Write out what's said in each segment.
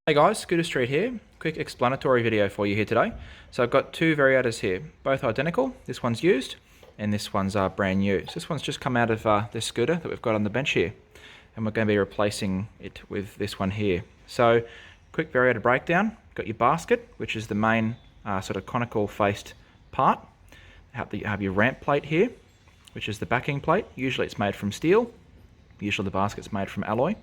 Hey guys, Scooter Street here. Quick explanatory video for you here today. So I've got two Variators here, both identical. This one's used and this one's brand new. So this one's just come out of this scooter that we've got on the bench here, and we're going to be replacing it with this one here. So quick Variator breakdown. Got your basket, which is the main sort of conical faced part. You have your ramp plate here, which is the backing plate. Usually it's made from steel. Usually the basket's made from alloy.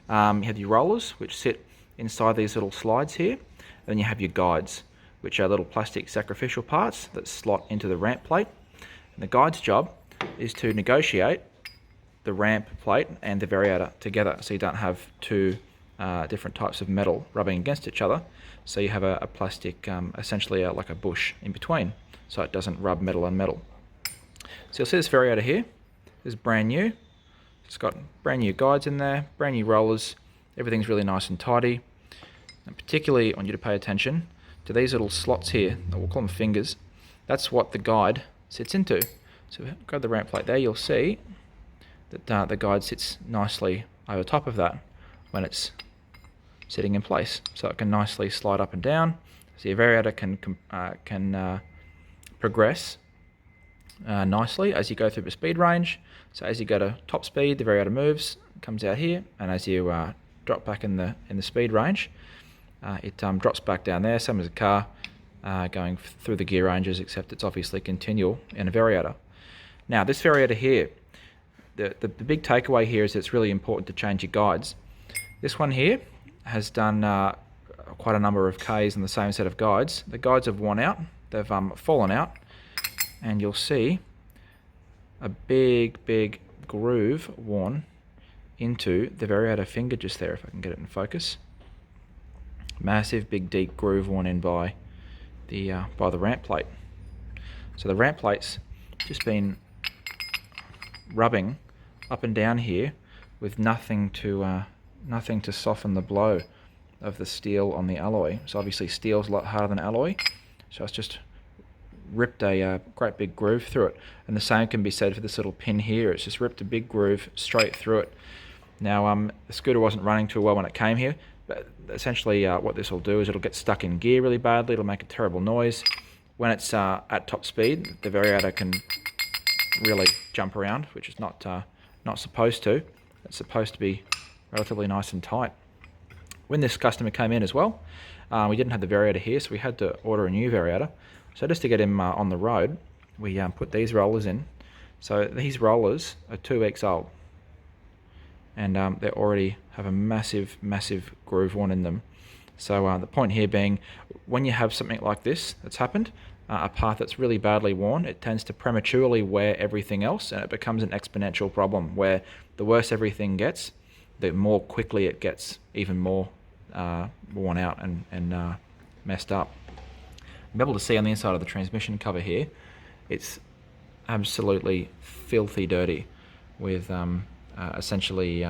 You have your rollers, which sit inside these little slides here. And then you have your guides, which are little plastic sacrificial parts that slot into the ramp plate. And the guide's job is to negotiate the ramp plate and the Variator together, so you don't have two different types of metal rubbing against each other. So you have a plastic, essentially like a bush in between, so it doesn't rub metal on metal. So you'll see this Variator here is brand new. It's got brand new guides in there, brand new rollers. Everything's really nice and tidy. And particularly I want you to pay attention to these little slots here, we'll call them fingers. That's what the guide sits into. So if you grab the ramp plate there, you'll see that the guide sits nicely over top of that when it's sitting in place. So it can nicely slide up and down. So your Variator can progress nicely as you go through the speed range. So as you go to top speed, the Variator moves, comes out here, and as you drop back in the speed range, it drops back down there, same as a car going through the gear ranges, except it's obviously continual in a Variator. Now this Variator here, the big takeaway here is it's really important to change your guides. This one here has done quite a number of Ks in the same set of guides. The guides have worn out, they've fallen out, and you'll see a big groove worn into the Variator finger just there, if I can get it in focus. Massive big deep groove worn in by the ramp plate. So the ramp plate's just been rubbing up and down here with nothing to soften the blow of the steel on the alloy. So obviously steel's a lot harder than alloy, so it's just ripped a great big groove through it. And the same can be said for this little pin here. It's just ripped a big groove straight through it. Now the scooter wasn't running too well when it came here, but essentially what this will do is it'll get stuck in gear really badly. It'll make a terrible noise. When it's at top speed, the Variator can really jump around, which is not supposed to. It's supposed to be relatively nice and tight. When this customer came in as well, we didn't have the Variator here, so we had to order a new Variator. So just to get him on the road, we put these rollers in. So these rollers are 2 weeks old, and they already have a massive groove worn in them. So the point here being, when you have something like this that's happened, a part that's really badly worn, it tends to prematurely wear everything else, and it becomes an exponential problem where the worse everything gets, the more quickly it gets even more worn out and messed up. I'm able to see on the inside of the transmission cover here, it's absolutely filthy dirty with essentially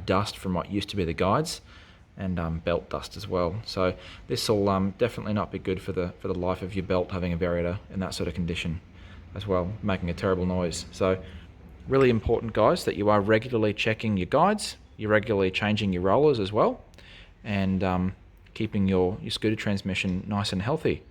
dust from what used to be the guides, and belt dust as well. So this will definitely not be good for the life of your belt, having a Variator in that sort of condition as well, making a terrible noise. So really important, guys, that you are regularly checking your guides, you're regularly changing your rollers as well, and keeping your scooter transmission nice and healthy.